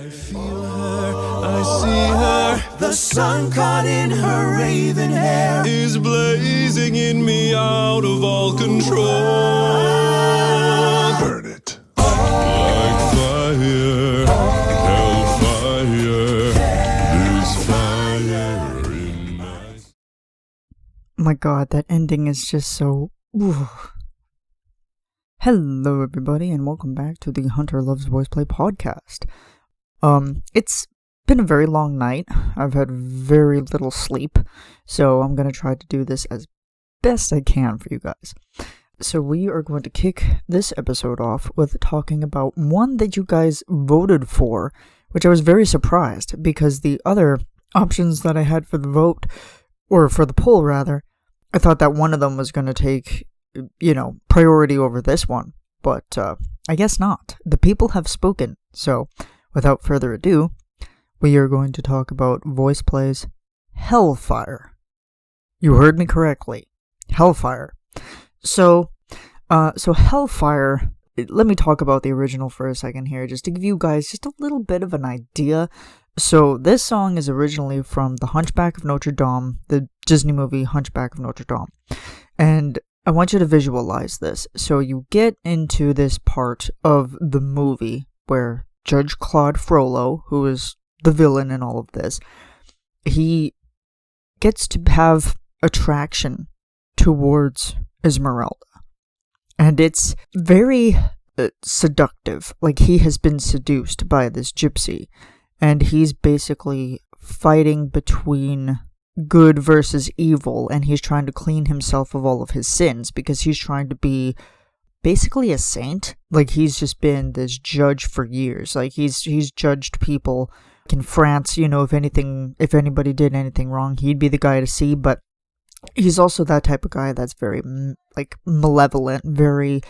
I feel her, I see her. The sun caught in her raven hair is blazing in me out of all control. Burn it. Like fire, hellfire, there's fire in my god, that ending is just so... Ooh. Hello everybody and welcome back to the Hunter Loves Voiceplay podcast. It's been a very long night. I've had very little sleep, so I'm going to try to do this as best I can for you guys. So we are going to kick this episode off with talking about one that you guys voted for, which I was very surprised because the other options that I had for the vote, or for the poll rather, I thought that one of them was going to take, priority over this one, but I guess not. The people have spoken, so without further ado, we are going to talk about Voiceplay's Hellfire. You heard me correctly. Hellfire. So Hellfire, let me talk about the original for a second here, just to give you guys just a little bit of an idea. So this song is originally from The Hunchback of Notre Dame, the Disney movie Hunchback of Notre Dame. And I want you to visualize this. So you get into this part of the movie where Judge Claude Frollo, who is the villain in all of this, he gets to have attraction towards Esmeralda. And it's very seductive. Like, he has been seduced by this gypsy. And he's basically fighting between good versus evil, and he's trying to clean himself of all of his sins because he's trying to be basically a saint. Like, he's just been this judge for years. Like, he's judged people in France, if anybody did anything wrong, he'd be the guy to see. But he's also that type of guy that's very malevolent, very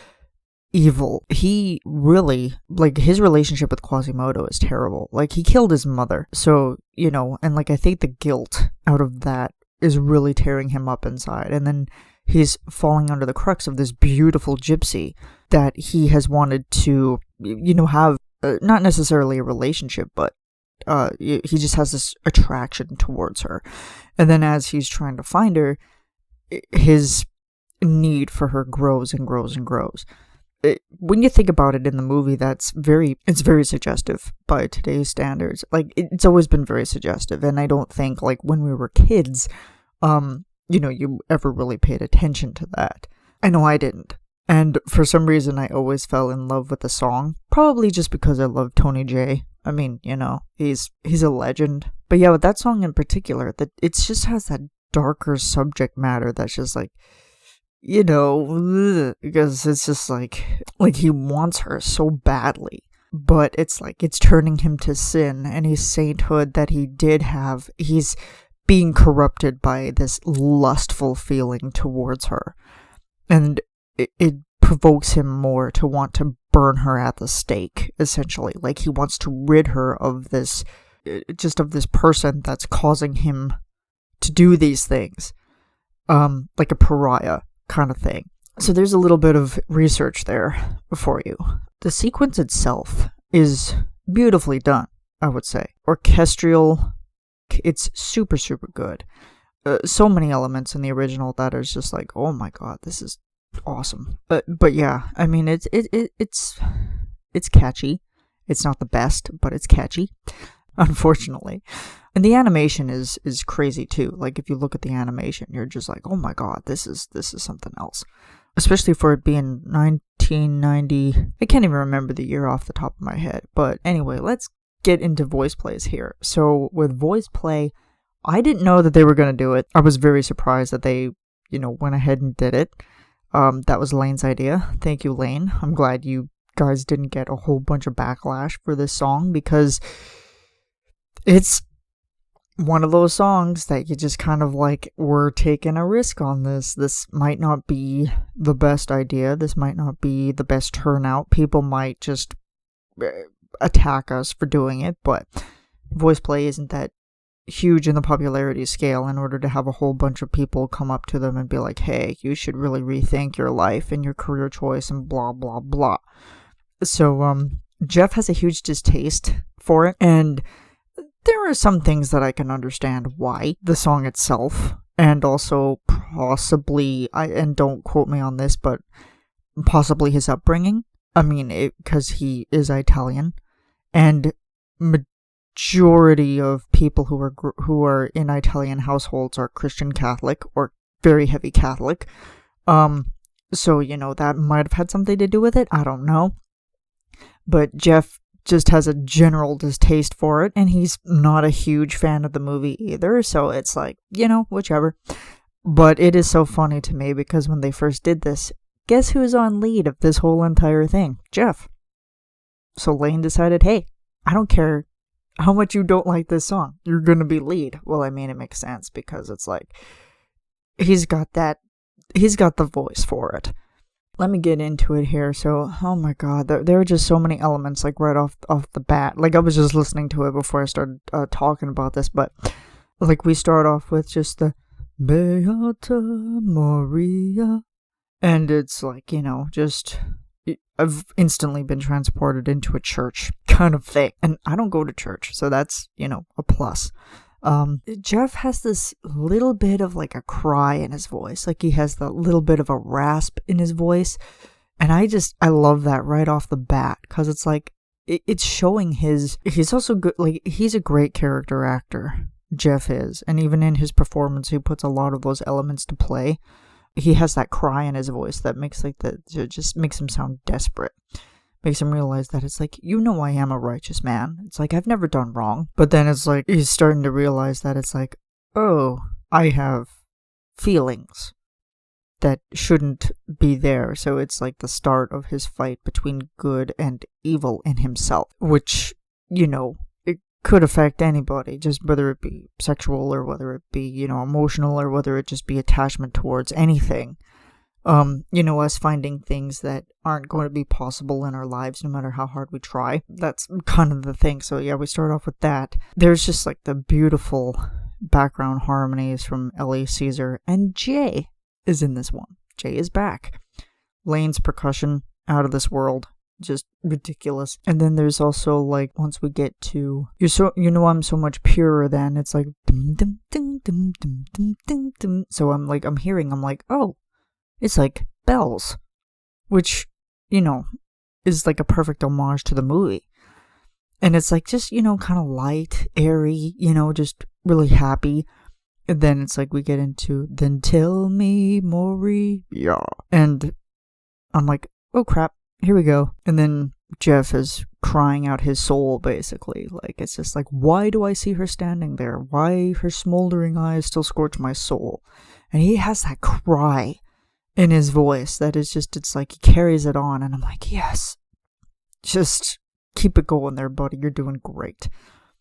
evil. He really, his relationship with Quasimodo is terrible. Like, he killed his mother. So, and I think the guilt out of that is really tearing him up inside. And then he's falling under the crux of this beautiful gypsy that he has wanted to, have, not necessarily a relationship, but he just has this attraction towards her. And then as he's trying to find her, his need for her grows and grows and grows. When you think about it in the movie, it's very suggestive by today's standards. It's always been very suggestive, and I don't think, when we were kids, you ever really paid attention to that. I know I didn't. And for some reason, I always fell in love with the song, probably just because I love Tony J. I mean, he's a legend. But yeah, with that song in particular, that it just has that darker subject matter that's just because it's just like he wants her so badly, but it's turning him to sin, and his sainthood that he did have, he's being corrupted by this lustful feeling towards her, and it provokes him more to want to burn her at the stake, essentially. He wants to rid her of this person that's causing him to do these things, like a pariah kind of thing. So there's a little bit of research there for you. The sequence itself is beautifully done, I would say. Orchestral, it's super, super good. So many elements in the original that is just oh my god, this is awesome. But yeah, I mean, it's catchy. It's not the best, but it's catchy, unfortunately. And the animation is crazy too. If you look at the animation, you're just oh my god, this is something else. Especially for it being 1990. I can't even remember the year off the top of my head. But anyway, let's get into voice plays here. So with voice play, I didn't know that they were going to do it. I was very surprised that they, went ahead and did it. That was Lane's idea. Thank you, Lane. I'm glad you guys didn't get a whole bunch of backlash for this song, because it's one of those songs that you just kind of we're taking a risk on this. This might not be the best idea. This might not be the best turnout. People might just attack us for doing it, but voice play isn't that huge in the popularity scale in order to have a whole bunch of people come up to them and be like, hey, you should really rethink your life and your career choice and blah, blah, blah. So, Jeff has a huge distaste for it. And there are some things that I can understand why. The song itself, and also possibly, and don't quote me on this, but possibly his upbringing. I mean, because he is Italian, and majority of people who are in Italian households are Christian Catholic or very heavy Catholic. So, that might have had something to do with it. I don't know. But Jeff just has a general distaste for it, and he's not a huge fan of the movie either. So it's like, whichever. But it is so funny to me because when they first did this, guess who's on lead of this whole entire thing? Jeff. So Lane decided, hey, I don't care how much you don't like this song. You're going to be lead. Well, I mean, it makes sense because it's like, he's got the voice for it. Let me get into it here. So, oh my god, there are just so many elements, like right off the bat. Like, I was just listening to it before I started talking about this, but like we start off with just the Beata Maria, and it's like, just I've instantly been transported into a church kind of thing, and I don't go to church, so that's a plus. Jeff has this little bit of like a cry in his voice, like he has that little bit of a rasp in his voice, and I love that right off the bat, because it's like it's showing he's also good, like he's a great character actor, Jeff is, and even in his performance he puts a lot of those elements to play. He has that cry in his voice that makes just makes him sound desperate. Makes him realize that it's like, I am a righteous man. It's like, I've never done wrong. But then it's like, he's starting to realize that it's like, oh, I have feelings that shouldn't be there. So it's like the start of his fight between good and evil in himself, which, it could affect anybody, just whether it be sexual or whether it be, emotional, or whether it just be attachment towards anything. Us finding things that aren't going to be possible in our lives no matter how hard we try. That's kind of the thing. So yeah, we start off with that. There's just like the beautiful background harmonies from Ellie, Caesar, and Jay is in this one. Jay is back. Lane's percussion, out of this world. Just ridiculous. And then there's also like, once we get to I'm so much purer than, it's like dum, dum, dum, dum, dum, dum, dum, dum. So I'm like, oh, it's like bells, which, is like a perfect homage to the movie. And it's like just, kind of light, airy, just really happy. And then it's like we get into, then tell me, Maria. And I'm like, oh crap, here we go. And then Jeff is crying out his soul, basically. Like, it's just like, why do I see her standing there? Why her smoldering eyes still scorch my soul? And he has that cry in his voice that is just, it's like he carries it on, and I'm like, yes, just keep it going there, buddy, you're doing great.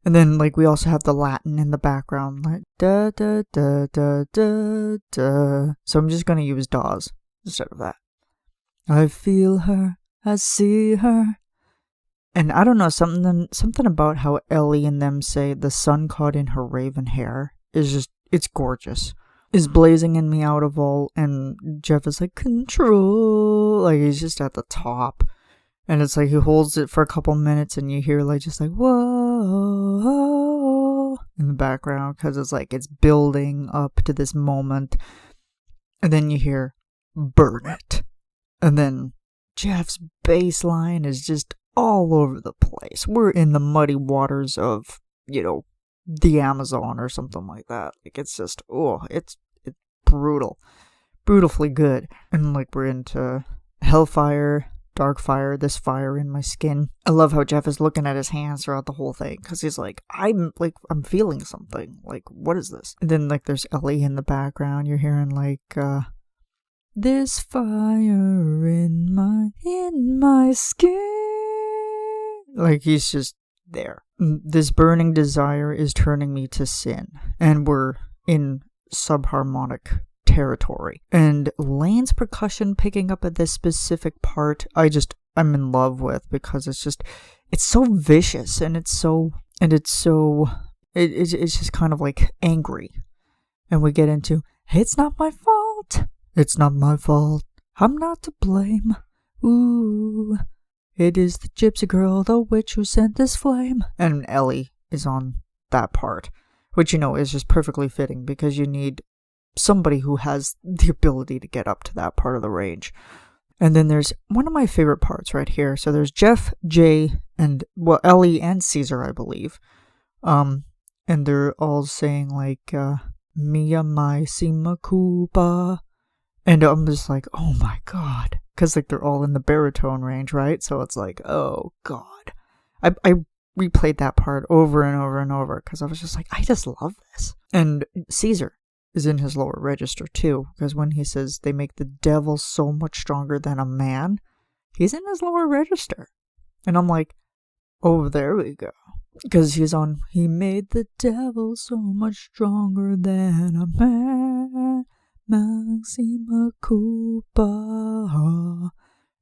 And then like we also have the Latin in the background, like da da da da da da. So I'm just gonna use DAWs instead of that. I feel her, I see her. And I don't know, something about how Ellie and them say the sun caught in her raven hair is just, it's gorgeous. Is blazing in me out of all, and Jeff is like, control, like he's just at the top, and it's like he holds it for a couple minutes, and you hear like just like whoa in the background, because it's like it's building up to this moment, and then you hear burn it, and then Jeff's bass line is just all over the place. We're in the muddy waters of, the Amazon or something like that. Like, it's just, it's brutally good. And like, we're into Hellfire, Dark Fire, this fire in my skin. I love how Jeff is looking at his hands throughout the whole thing, because he's like, I'm feeling something. Like, what is this? And then like there's Ellie in the background. You're hearing like this fire in my skin. Like, he's just there. This burning desire is turning me to sin, and we're in subharmonic territory. And Lane's percussion picking up at this specific part, I'm in love with, because it's so vicious, and it's just kind of like angry. And we get into, it's not my fault, I'm not to blame, ooh, It is the gypsy girl, the witch who sent this flame. And Ellie is on that part, which, you know, is just perfectly fitting because you need somebody who has the ability to get up to that part of the range. And then there's one of my favorite parts right here. So there's Jeff, Jay, and, well, Ellie and Caesar, I believe. And they're all saying, like, Mia Mai Sima Kupa. And I'm just like, oh my god. Because, like, they're all in the baritone range, right? So it's like, oh god. I replayed that part over and over and over because I was just like, I just love this. And Caesar is in his lower register too, because when he says they make the devil so much stronger than a man, he's in his lower register. And I'm like, oh, there we go. Because he's on, he made the devil so much stronger than a man, Maxima Koopa.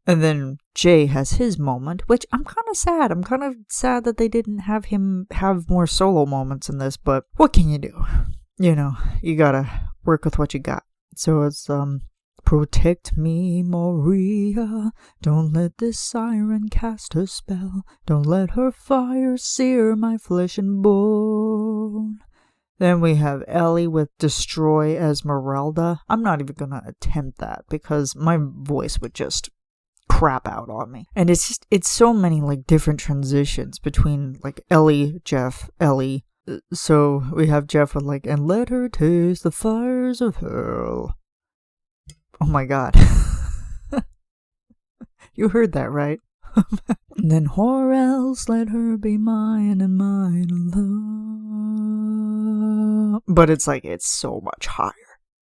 And then Jay has his moment, which I'm kind of sad. I'm kind of sad that they didn't have him have more solo moments in this, but what can you do? You know, you gotta work with what you got. So it's, protect me, Maria. Don't let this siren cast her spell. Don't let her fire sear my flesh and bone. Then we have Ellie with Destroy Esmeralda. I'm not even gonna attempt that because my voice would just crap out on me. And it's so many, like, different transitions between, like, Ellie, Jeff, Ellie. So we have Jeff with, like, and let her taste the fires of hell. Oh my god. You heard that, right? And then or else let her be mine and mine alone. But it's like, it's so much higher.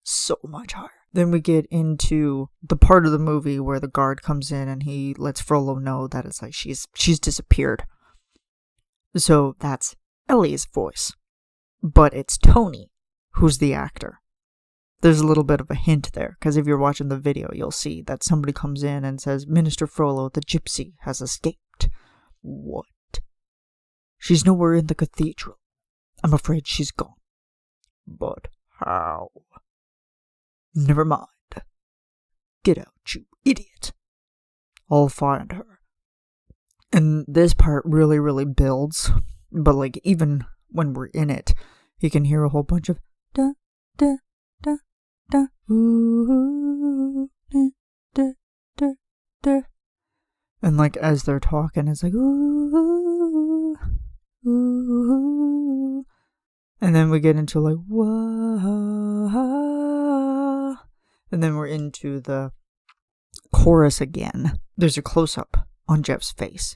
So much higher. Then we get into the part of the movie where the guard comes in and he lets Frollo know that it's like she's disappeared. So that's Ellie's voice. But it's Tony who's the actor. There's a little bit of a hint there, because if you're watching the video, you'll see that somebody comes in and says, Minister Frollo, the gypsy, has escaped. What? She's nowhere in the cathedral. I'm afraid she's gone. But how? Never mind. Get out, you idiot. I'll find her. And this part really, really builds, but, like, even when we're in it, you can hear a whole bunch of da, da, da, da, ooh, da, da, da. And, like, as they're talking, it's like, ooh, ooh. And then we get into, like, wah. And then we're into the chorus again. There's a close-up on Jeff's face.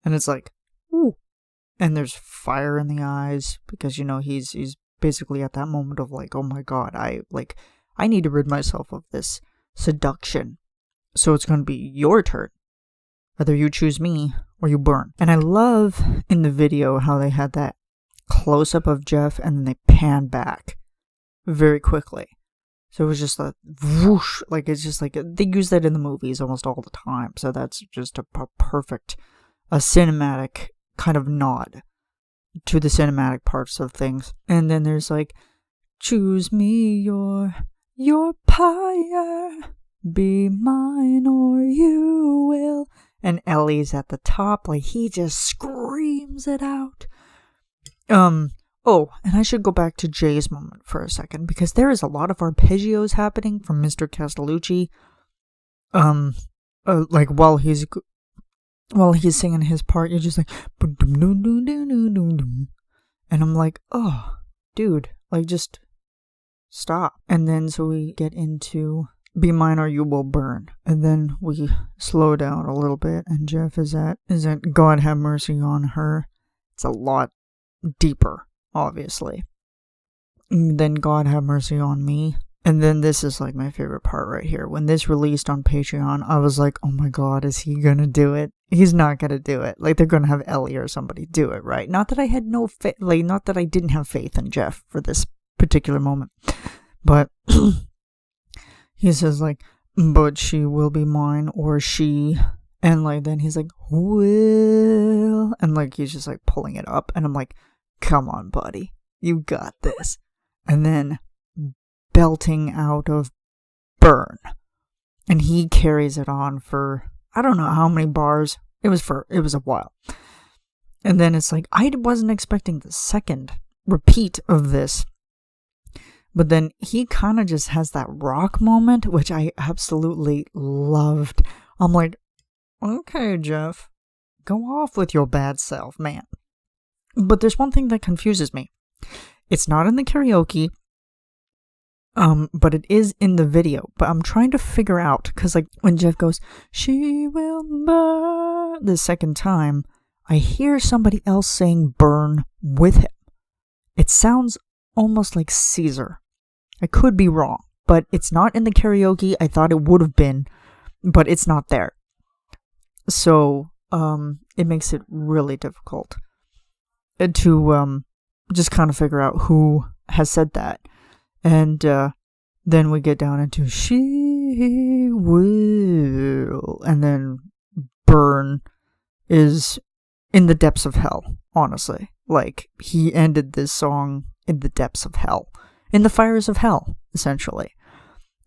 And it's like, ooh. And there's fire in the eyes because, you know, he's basically at that moment of, like, oh my god, I need to rid myself of this seduction. So it's going to be your turn. Whether you choose me or you burn. And I love in the video how they had that close-up of Jeff and then they pan back very quickly. So it was just a whoosh, like, it's just like, they use that in the movies almost all the time. So that's just a perfect, a cinematic kind of nod to the cinematic parts of things. And then there's like, choose me, your pyre, be mine or you will. And Ellie's at the top, like, he just screams it out. Oh, and I should go back to Jay's moment for a second, because there is a lot of arpeggios happening from Mr. Castellucci. Like, while he's singing his part, you're just like, and I'm like, oh, dude, like, just stop. And then so we get into Be Mine or You Will Burn, and then we slow down a little bit, and Jeff is at God Have Mercy on Her. It's a lot deeper, obviously. And then God Have Mercy on Me. And then this is like my favorite part right here. When this released on Patreon, I was like, oh my god, is he gonna do it? He's not gonna do it. Like, they're gonna have Ellie or somebody do it, right? Not that I had no faith, like, not that I didn't have faith in Jeff for this particular moment. But he says, like, but she will be mine or she. And, like, then he's like, will. And, like, he's just, like, pulling it up. And I'm like, come on, buddy. You got this. And then belting out of Burn. And he carries it on for, I don't know how many bars, It was a while. And then it's like, I wasn't expecting the second repeat of this. But then he kind of just has that rock moment, which I absolutely loved. I'm like, okay, Jeff, go off with your bad self, man. But there's one thing that confuses me. It's not in the karaoke, but it is in the video. But I'm trying to figure out, because like when Jeff goes, she will burn, the second time, I hear somebody else saying burn with him. It sounds almost like Caesar. I could be wrong, but it's not in the karaoke. I thought it would have been, but it's not there. So, it makes it really difficult to just kind of figure out who has said that. And then we get down into she will, and then burn is in the depths of hell, honestly. Like, he ended this song in the depths of hell. In the fires of hell, essentially.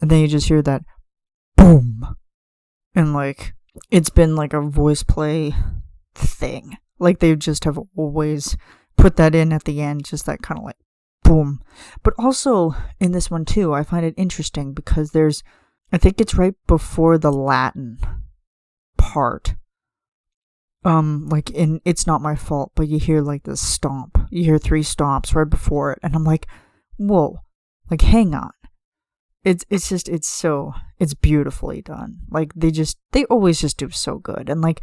And then you just hear that boom. And like, it's been like a Voiceplay thing. Like, they just have always put that in at the end, just that kind of like boom. But also, in this one too, I find it interesting because I think it's right before the Latin part. Like in It's Not My Fault, but you hear like this stomp. You hear 3 stomps right before it, and I'm like, whoa, like hang on. It's beautifully done. Like they always just do so good. And like,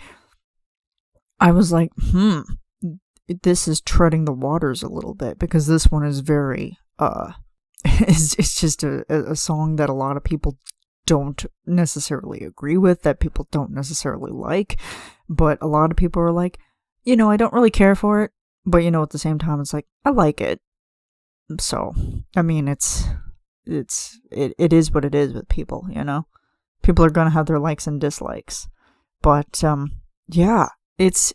I was like, this is treading the waters a little bit, because this one is very, it's just a song that a lot of people don't necessarily agree with, that people don't necessarily like, but a lot of people are like, I don't really care for it, but at the same time, it's like, I like it. So, I mean, it is what it is with people, People are gonna have their likes and dislikes. But, yeah, it's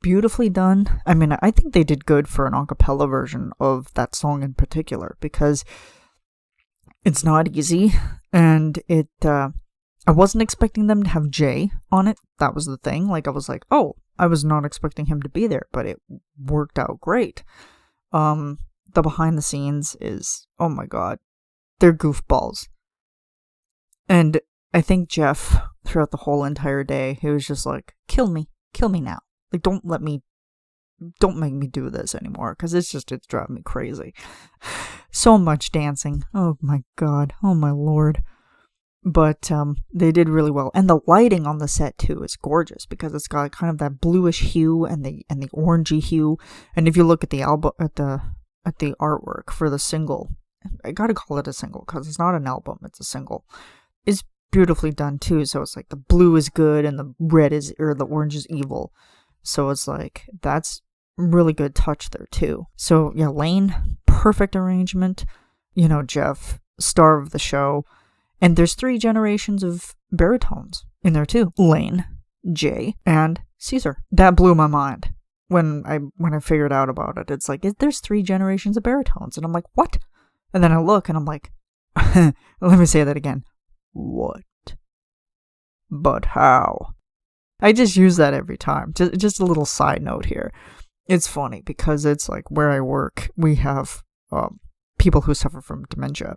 beautifully done. I mean, I think they did good for an a cappella version of that song in particular, because it's not easy, and I wasn't expecting them to have Jay on it. That was the thing. Like, I was like, oh, I was not expecting him to be there, but it worked out great. The behind the scenes is, oh my god, they're goofballs. And I think Jeff, throughout the whole entire day, he was just like, kill me now. Like, don't make me do this anymore, because it's driving me crazy. So much dancing. Oh my god. Oh my lord. But they did really well, and the lighting on the set too is gorgeous, because it's got kind of that bluish hue and the orangey hue. And if you look at the album, at the artwork for the single, I gotta call it a single because it's not an album, it's a single. It's beautifully done too. So it's like the blue is good and the the orange is evil. So it's like, that's really good touch there too. So yeah, Lane, perfect arrangement. Jeff, star of the show. And there's 3 generations of baritones in there too. Lane, Jay, and Caesar. That blew my mind when I figured out about it. It's like, there's 3 generations of baritones. And I'm like, what? And then I look and I'm like, let me say that again. What? But how? I just use that every time. Just a little side note here. It's funny because it's like, where I work, we have people who suffer from dementia.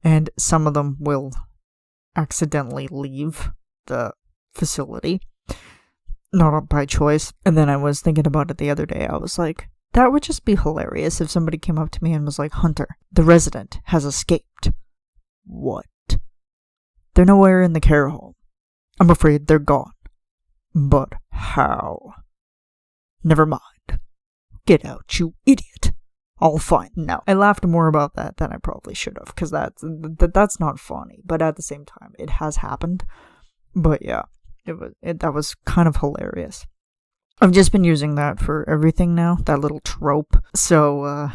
And some of them will accidentally leave the facility. Not by choice. And then I was thinking about it the other day. I was like, that would just be hilarious if somebody came up to me and was like, Hunter, the resident has escaped. What? They're nowhere in the care home. I'm afraid they're gone. But how? Never mind. Get out, you idiot. I'll find now. I laughed more about that than I probably should have, because that's not funny. But at the same time, it has happened. But yeah, that was kind of hilarious. I've just been using that for everything now, that little trope. So,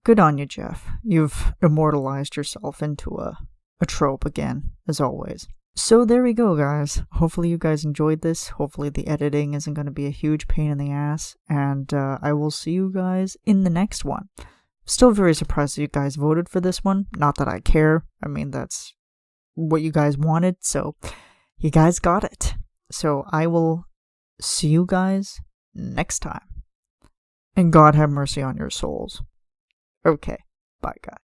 good on you, Jeff. You've immortalized yourself into a trope again, as always. So there we go, guys. Hopefully you guys enjoyed this. Hopefully the editing isn't going to be a huge pain in the ass. And I will see you guys in the next one. Still very surprised that you guys voted for this one. Not that I care. I mean, that's what you guys wanted. So you guys got it. So I will see you guys next time. And God have mercy on your souls. Okay, bye guys.